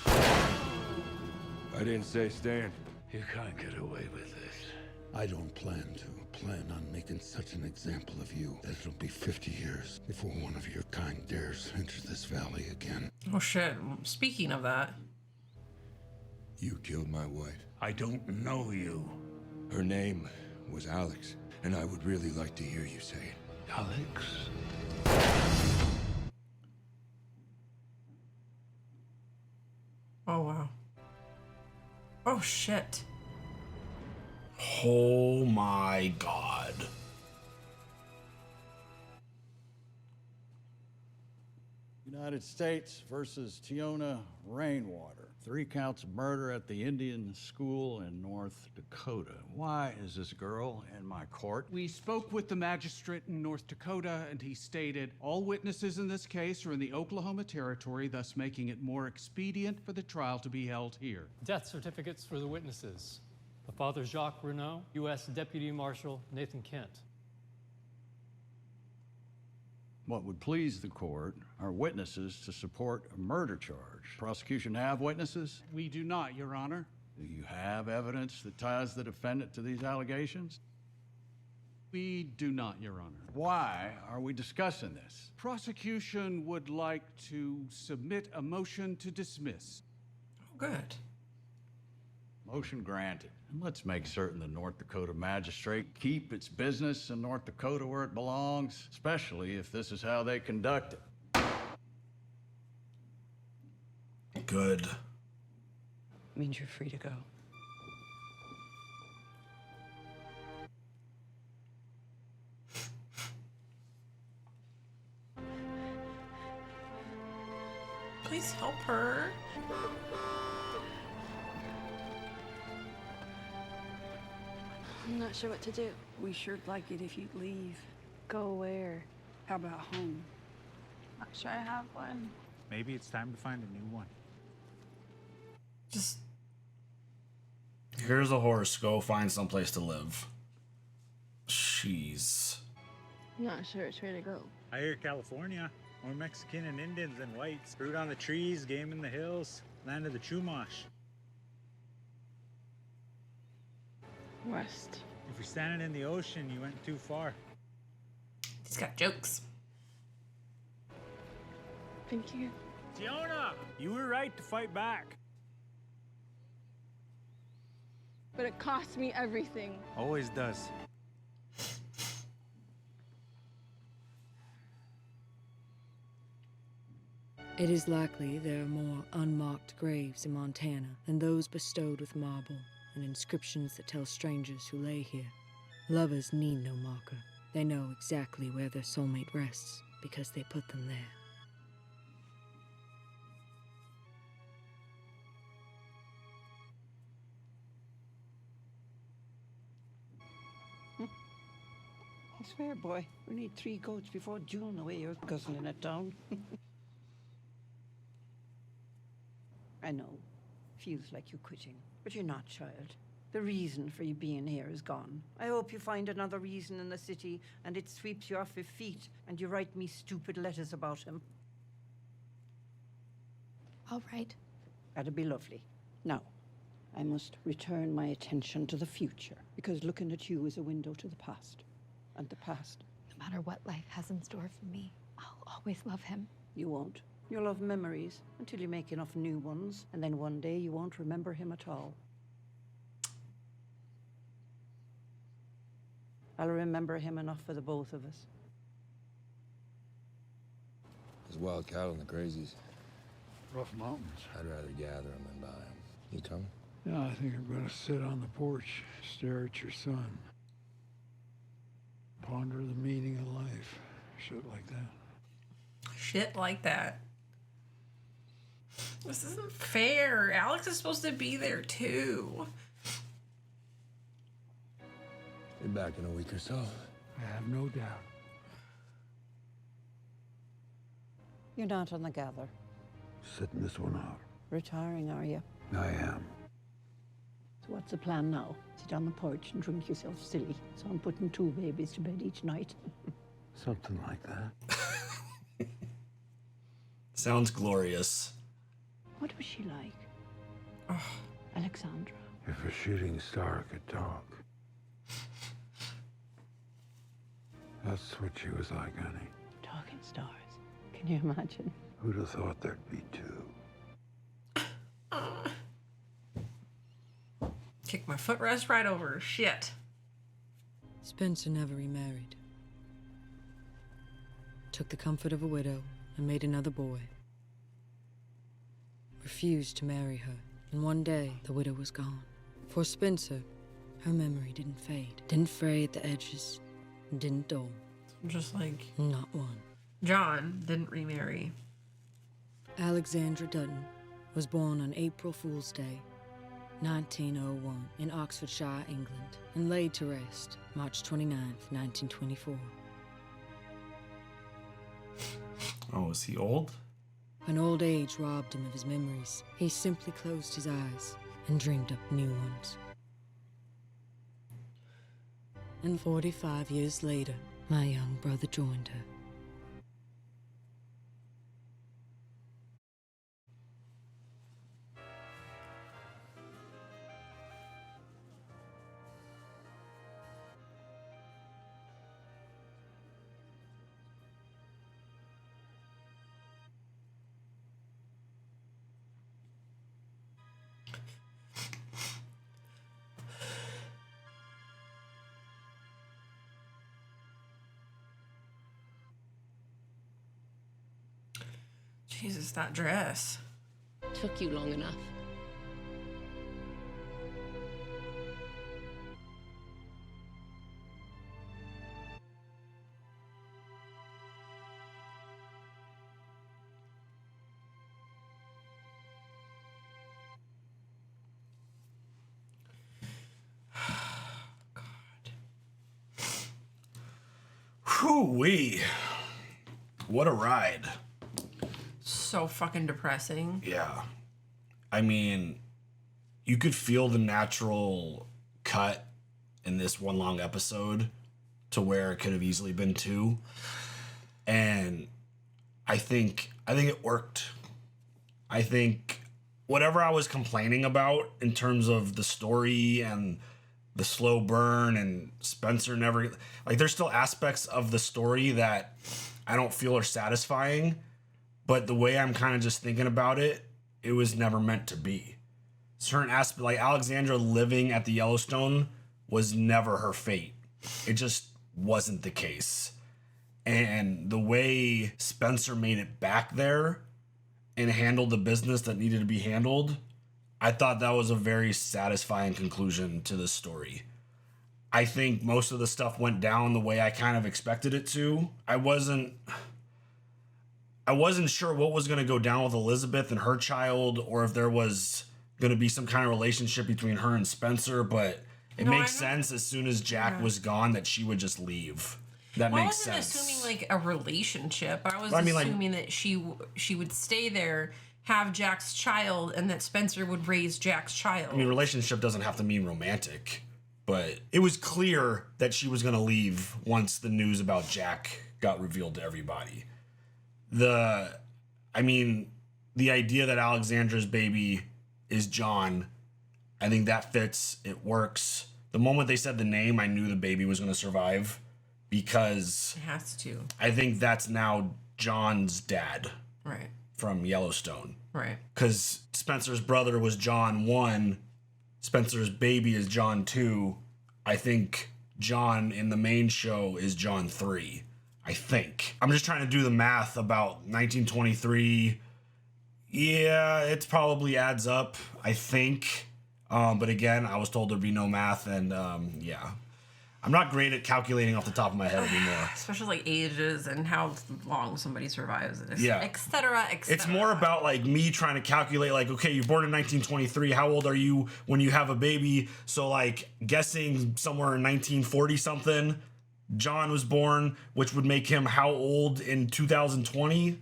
I didn't say stand. You can't get away with this. I don't plan to. Plan on making such an example of you that it'll be 50 years before one of your kind dares enter this valley again. Oh shit. Speaking of that. You killed my wife. I don't know you. Her name was Alex, and I would really like to hear you say it. Alex? Oh, shit. Oh my God. United States versus Teonna Rainwater. 3 counts of murder at the Indian school in North Dakota. Why is this girl in my court? We spoke with the magistrate in North Dakota, and he stated all witnesses in this case are in the Oklahoma Territory, thus making it more expedient for the trial to be held here. Death certificates for the witnesses. The father Jacques Renault, U.S. Deputy Marshal Nathan Kent. What would please the court are witnesses to support a murder charge. Prosecution have witnesses? We do not, Your Honor. Do you have evidence that ties the defendant to these allegations? We do not, Your Honor. Why are we discussing this? Prosecution would like to submit a motion to dismiss. Oh, good. Motion granted. And let's make certain the North Dakota magistrate keep its business in North Dakota where it belongs, especially if this is how they conduct it. Good. Means you're free to go. Please help her. I'm not sure what to do. We sure'd like it if you'd leave. Go where? How about home? Not sure I have one. Maybe it's time to find a new one. Just here's a horse. Go find someplace to live. Jeez. Not sure which way to go. I hear California. More Mexican and Indians than whites. Fruit on the trees, game in the hills, land of the Chumash. West. If you're standing in the ocean, you went too far. He's got jokes. Thank you. Teonna, you were right to fight back. But it cost me everything. Always does. It is likely there are more unmarked graves in Montana than those bestowed with marble and inscriptions that tell strangers who lay here. Lovers need no marker. They know exactly where their soulmate rests because they put them there. I swear, boy, we need 3 goats before June the way you're guzzling it down. I know. Feels like you're quitting. But you're not, child. The reason for you being here is gone. I hope you find another reason in the city and it sweeps you off your feet and you write me stupid letters about him. All right. That'd be lovely. Now, I must return my attention to the future because looking at you is a window to the past. And the past. No matter what life has in store for me, I'll always love him. You won't. You'll have memories until you make enough new ones, and then one day you won't remember him at all. I'll remember him enough for the both of us. There's wild cattle in the crazies. Rough mountains. I'd rather gather them than buy them. You coming? Yeah, I think I'm gonna sit on the porch, stare at your son. Ponder the meaning of life. Shit like that. Shit like that. This isn't fair. Alex is supposed to be there too. Be back in a week or so. I have no doubt. You're not on the gather. Sitting this one out. Retiring, are you? I am. So what's the plan now? Sit on the porch and drink yourself silly. So I'm putting 2 babies to bed each night. Something like that. Sounds glorious. What was she like? Alexandra. If a shooting star could talk. That's what she was like, honey. Talking stars. Can you imagine? Who'd have thought there'd be 2? Kick my footrest right over. Shit. Spencer never remarried. Took the comfort of a widow and made another boy. Refused to marry her And one day, the widow was gone. For Spencer, her memory didn't fade, didn't fray at the edges, didn't dull. Just like not one. John didn't remarry. Alexandra Dutton was born on April Fool's Day, 1901, in Oxfordshire, England, and laid to rest March 29th, 1924. Oh, is he old? When old age robbed him of his memories, he simply closed his eyes and dreamed up new ones. And 45 years later, my young brother joined her. Jesus, that dress. Took you long enough. Whew-wee. What a ride. So fucking depressing. Yeah. I mean, you could feel the natural cut in this one long episode to where it could have easily been two. And I think it worked. I think whatever I was complaining about in terms of the story and the slow burn and Spencer never, like, there's still aspects of the story that I don't feel are satisfying, but the way I'm kind of just thinking about it, it was never meant to be. Certain aspects, like Alexandra living at the Yellowstone, was never her fate. It just wasn't the case. And the way Spencer made it back there and handled the business that needed to be handled, I thought that was a very satisfying conclusion to this story. I think most of the stuff went down the way I kind of expected it to. I wasn't sure what was going to go down with Elizabeth and her child, or if there was going to be some kind of relationship between her and Spencer, but it makes sense as soon as Jack was gone that she would just leave. That makes sense. I wasn't assuming like a relationship. I was assuming that she would stay there, have Jack's child, and that Spencer would raise Jack's child. I mean, relationship doesn't have to mean romantic, but it was clear that she was going to leave once the news about Jack got revealed to everybody. The idea that Alexandra's baby is John, I think that fits. It works. The moment they said the name, I knew the baby was going to survive, because it has to. I think that's now John's dad. Right. From Yellowstone. Right. Because Spencer's brother was John 1, Spencer's baby is John 2. I think John in the main show is John 3. I think. I'm just trying to do the math about 1923. Yeah, it probably adds up, I think. But again, I was told there'd be no math, and yeah. I'm not great at calculating off the top of my head anymore. Especially like ages and how long somebody survives. Yeah. Et cetera, et cetera. It's more about like me trying to calculate, like, okay, you're born in 1923. How old are you when you have a baby? So like guessing somewhere in 1940 something, John was born, which would make him how old in 2020?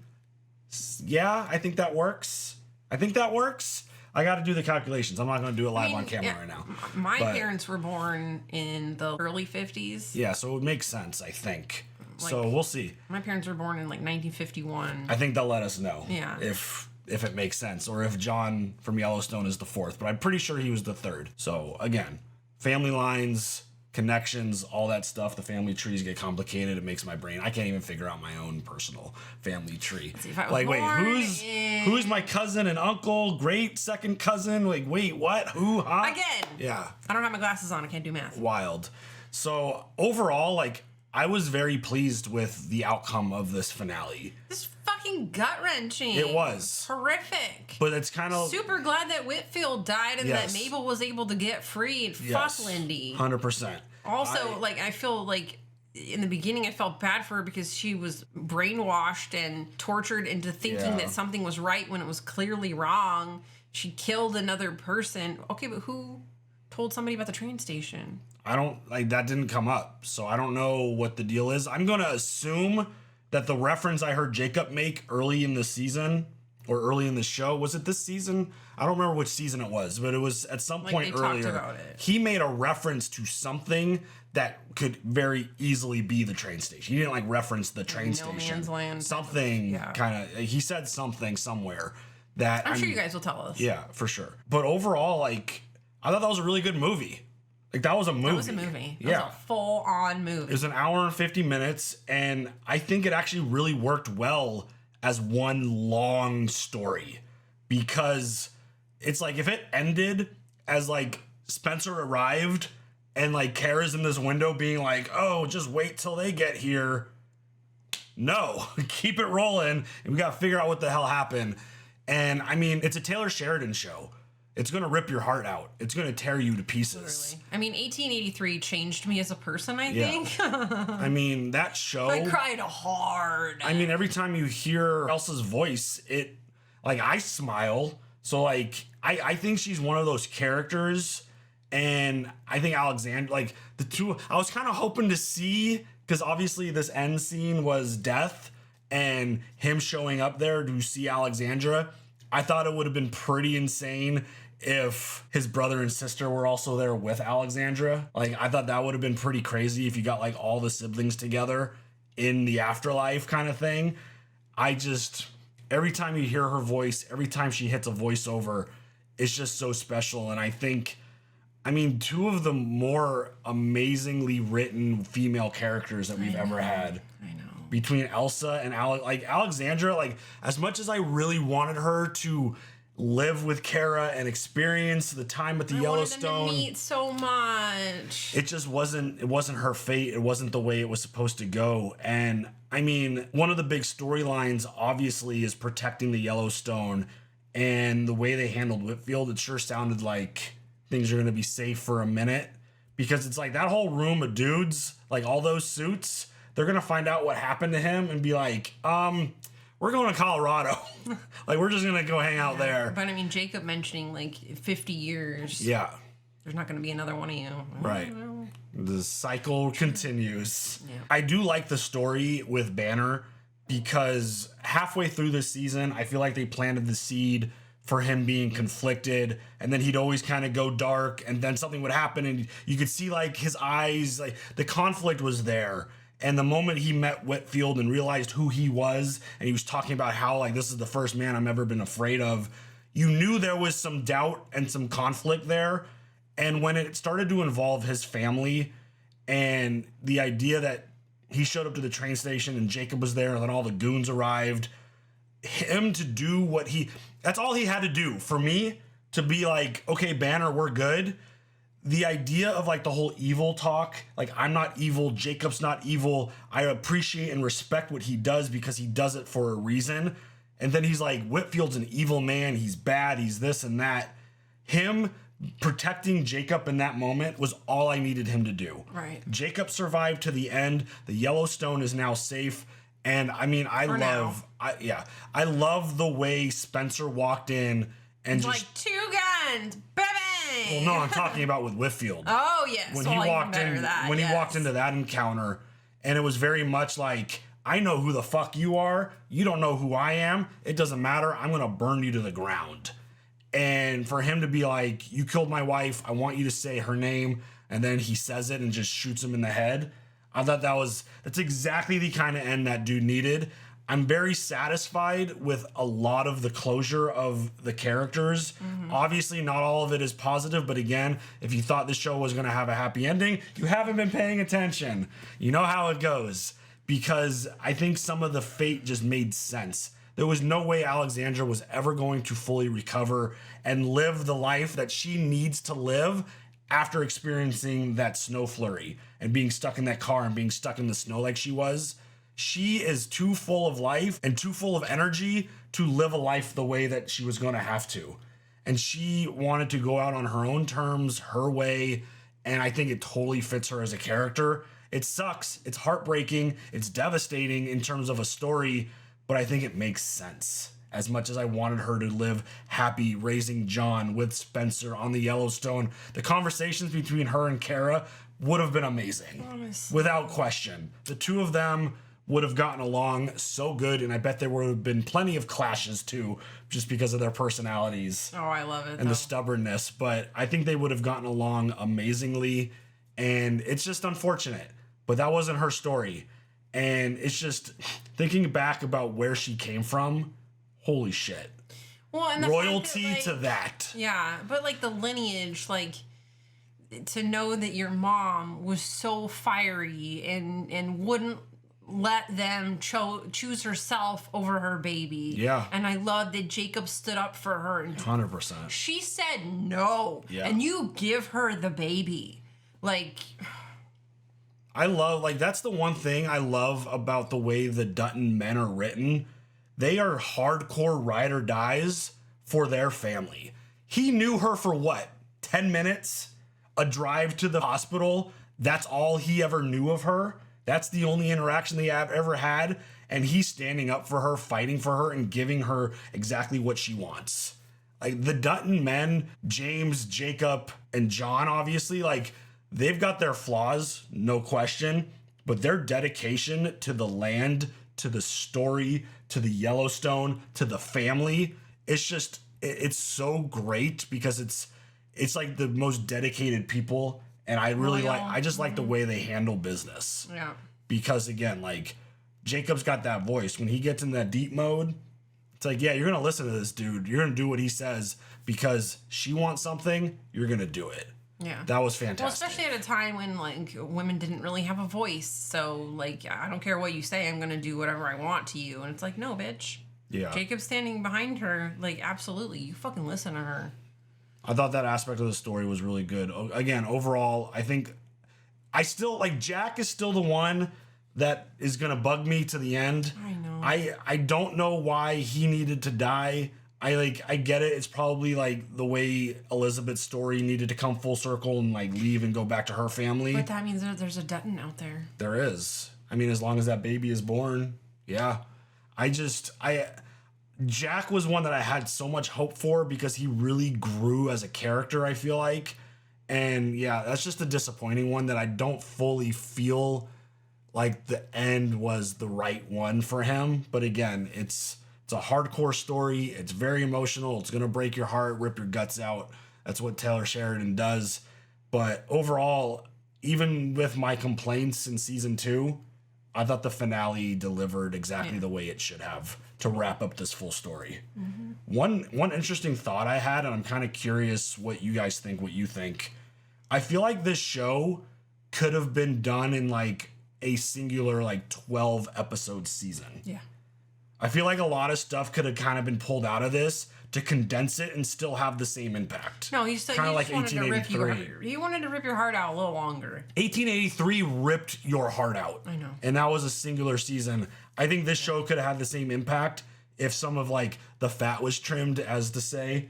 Yeah, I think that works. I got to do the calculations. I'm not going to do it live on camera right now. My parents were born in the early 50s. Yeah, so it would make sense, I think. So we'll see. My parents were born in like 1951. I think they'll let us know. Yeah. If it makes sense, or if John from Yellowstone is the fourth, but I'm pretty sure he was the third. So again, family lines, connections, all that stuff. The family trees get complicated. It makes my brain. I can't even figure out my own personal family tree. Like, wait, who's my cousin and uncle? Great second cousin? Like, wait, what? Who? Huh? Again. Yeah. I don't have my glasses on. I can't do math. Wild. So overall, like, I was very pleased with the outcome of this finale. This fucking fucking gut wrenching. It was horrific. But it's kind of super glad that Whitfield died and Yes. that Mabel was able to get freed. Yes. Fuck Lindy. 100%. Also, I feel like in the beginning I felt bad for her because she was brainwashed and tortured into thinking that something was right when it was clearly wrong. She killed another person. Okay, but who told somebody about the train station? I don't that didn't come up, so I don't know what the deal is. I'm gonna assume that the reference I heard Jacob make early in the season or early in the show, was it this season? I don't remember which season it was, but it was at some point they earlier. talked about it. He made a reference to something that could very easily be the train station. He didn't reference the train No station. man's land. Something kind of. He said something somewhere that I'm sure you guys will tell us. Yeah, for sure. But overall, I thought that was a really good movie. That was a movie. That was a movie. That Yeah. was a full-on movie. It was an hour and 50 minutes, and I think it actually really worked well as one long story, because it's if it ended as Spencer arrived and Kara's in this window being oh, just wait till they get here. No, keep it rolling, and we got to figure out what the hell happened. And I mean, it's a Taylor Sheridan show. It's going to rip your heart out. It's going to tear you to pieces. I mean, 1883 changed me as a person, I Yeah. think. I mean, that show. I cried hard. I mean, every time you hear Elsa's voice, it I smile. So I think she's one of those characters, and I think Alexandra, the two, I was kind of hoping to see, because obviously this end scene was death and him showing up there to see Alexandra. I thought it would have been pretty insane if his brother and sister were also there with Alexandra. I thought that would have been pretty crazy if you got all the siblings together in the afterlife kind of thing. Every time you hear her voice, every time she hits a voiceover, it's just so special. And I think, two of the more amazingly written female characters that we've ever had. I know. Between Elsa and Alexandra, as much as I really wanted her to live with Kara and experience the time at the Yellowstone, I wanted them to meet so much. it just wasn't her fate. It wasn't the way it was supposed to go. And one of the big storylines obviously is protecting the Yellowstone, and the way they handled Whitfield, it sure sounded like things are going to be safe for a minute, because it's that whole room of dudes, all those suits, they're going to find out what happened to him and be we're going to Colorado. We're just going to go hang out there. But Jacob mentioning 50 years. Yeah. There's not going to be another one of you. Right. The cycle continues. Yeah. I do like the story with Banner, because halfway through this season, I feel like they planted the seed for him being conflicted, and then he'd always kind of go dark, and then something would happen, and you could see his eyes, the conflict was there. And the moment he met Whitfield and realized who he was, and he was talking about how this is the first man I've ever been afraid of, you knew there was some doubt and some conflict there. And when it started to involve his family, and the idea that he showed up to the train station and Jacob was there, and then all the goons arrived, him to do that's all he had to do for me to be okay, Banner, we're good. The idea of the whole evil talk, I'm not evil, Jacob's not evil, I appreciate and respect what he does because he does it for a reason. And then he's Whitfield's an evil man, he's bad, he's this and that. Him protecting Jacob in that moment was all I needed him to do. Right. Jacob survived to the end. The Yellowstone is now safe. And I love the way Spencer walked in and just two guns, baby. Well, no, I'm talking about with Whitfield. Oh yes. When he walked into that encounter, and it was very much I know who the fuck you are. You don't know who I am. It doesn't matter. I'm gonna burn you to the ground. And for him to be you killed my wife. I want you to say her name, and then he says it and just shoots him in the head. I thought that's exactly the kind of end that dude needed. I'm very satisfied with a lot of the closure of the characters. Mm-hmm. Obviously, not all of it is positive, but again, if you thought this show was going to have a happy ending, you haven't been paying attention. You know how it goes, because I think some of the fate just made sense. There was no way Alexandra was ever going to fully recover and live the life that she needs to live after experiencing that snow flurry and being stuck in that car and being stuck in the snow like she was. she is too full of life and too full of energy to live a life the way that she was going to have to. And she wanted to go out on her own terms, her way. And I think it totally fits her as a character. It sucks. It's heartbreaking. It's devastating in terms of a story, but I think it makes sense. As much as I wanted her to live happy raising John with Spencer on the Yellowstone, the conversations between her and Kara would have been amazing. Honestly. Without question. The two of them would have gotten along so good, and I bet there would have been plenty of clashes too, just because of their personalities. Oh, I love it. And the stubbornness, but I think they would have gotten along amazingly, and it's just unfortunate. But that wasn't her story. And it's just thinking back about where she came from, holy shit. Well, and the royalty fact that, to that. Yeah, but like the lineage, like to know that your mom was so fiery and wouldn't let them choose herself over her baby. Yeah. And I love that Jacob stood up for her. And 100%. she said no. Yeah. And you give her the baby. Like, I love, like, that's the one thing I love about the way the Dutton men are written. They are hardcore ride or dies for their family. He knew her for what? 10 minutes? A drive to the hospital? That's all he ever knew of her? That's the only interaction they have ever had. And he's standing up for her, fighting for her, and giving her exactly what she wants. Like, the Dutton men, James, Jacob, and John, obviously, like, they've got their flaws, no question. But their dedication to the land, to the story, to the Yellowstone, to the family, it's just, it's so great because it's like the most dedicated people. And I really I just like the way they handle business. yeah. Because again, like, Jacob's got that voice. When he gets in that deep mode, it's like, yeah, you're going to listen to this dude. You're going to do what he says because she wants something, you're going to do it. Yeah. That was fantastic. Well, especially at a time when, like, women didn't really have a voice. So, like, I don't care what you say. I'm going to do whatever I want to you. And it's like, no, bitch. Yeah. Jacob's standing behind her. Like, absolutely. You fucking listen to her. I thought that aspect of the story was really good. Again, overall, I think I still, like, Jack is still the one that is going to bug me to the end. I know. I don't know why he needed to die. I get it. It's probably like the way Elizabeth's story needed to come full circle and like leave and go back to her family. But that means there's a Dutton out there. There is. I mean, as long as that baby is born, yeah. Jack was one that I had so much hope for because he really grew as a character, I feel like. And yeah, that's just a disappointing one that I don't fully feel like the end was the right one for him. But again, it's a hardcore story. It's very emotional. It's going to break your heart, rip your guts out. That's what Taylor Sheridan does. But overall, even with my complaints in season 2, I thought the finale delivered exactly the way it should have to wrap up this full story. Mm-hmm. One interesting thought I had, and I'm kind of curious what you guys think, what you think. I feel like this show could have been done in like a singular like 12 episode season. Yeah. I feel like a lot of stuff could have kind of been pulled out of this to condense it and still have the same impact. No, he kind of like wanted to rip 1883. he wanted to rip your heart out a little longer. 1883 ripped your heart out. I know. And that was a singular season. I think this show could have had the same impact if some of like the fat was trimmed, as to say.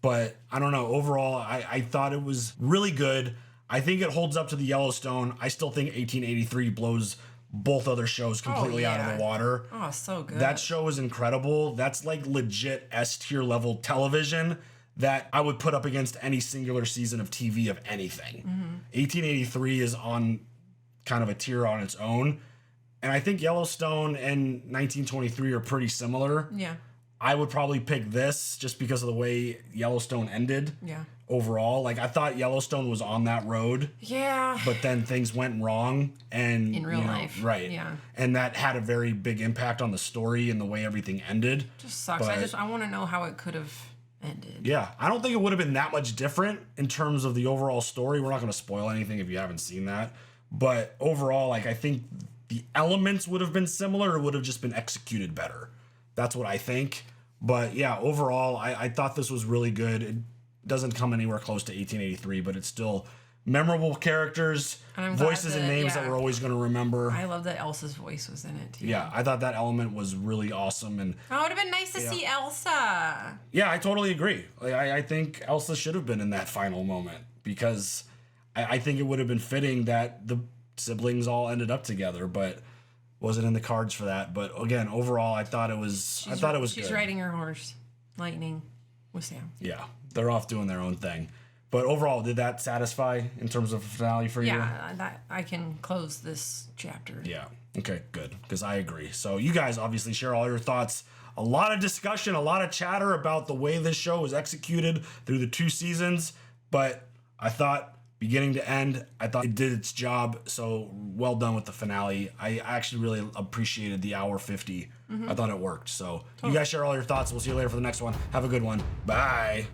But I don't know. Overall, I thought it was really good. I think it holds up to the Yellowstone. I still think 1883 blows both other shows completely out of the water. Oh, so good. That show is incredible. That's like legit S-tier level television that I would put up against any singular season of TV of anything. 1883 is on kind of a tier on its own. And I think Yellowstone and 1923 are pretty similar. Yeah. I would probably pick this just because of the way Yellowstone ended. Yeah. Overall, like I thought Yellowstone was on that road. Yeah. But then things went wrong and In real life. right. Yeah. And that had a very big impact on the story and the way everything ended. Just sucks. But, I want to know how it could have ended. yeah, I don't think it would have been that much different in terms of the overall story. We're not going to spoil anything if you haven't seen that. But overall, like I think the elements would have been similar. It would have just been executed better. That's what I think. But yeah, overall, I thought this was really good. It doesn't come anywhere close to 1883, but it still memorable characters, And I'm glad voices and that- names that yeah. we're always going to remember. I love that Elsa's voice was in it too. Yeah, I thought that element was really awesome. And Oh, it would have been nice to see Elsa. yeah, I totally agree. Like, I think Elsa should have been in that final moment because I think it would have been fitting that the siblings all ended up together, but wasn't in the cards for that. But again, overall, I thought it was She's good. riding her horse, Lightning, with Sam. Yeah, they're off doing their own thing. But overall, did that satisfy in terms of finale for you? Yeah, that I can close this chapter. Yeah. Okay, good. Because I agree. So you guys obviously share all your thoughts. A lot of discussion, a lot of chatter about the way this show was executed through the 2 seasons. But I thought beginning to end, I thought it did its job. So well done with the finale. I actually really appreciated the hour 50. Mhm. I thought it worked. So you guys share all your thoughts. We'll see you later for the next one. Have a good one. Bye.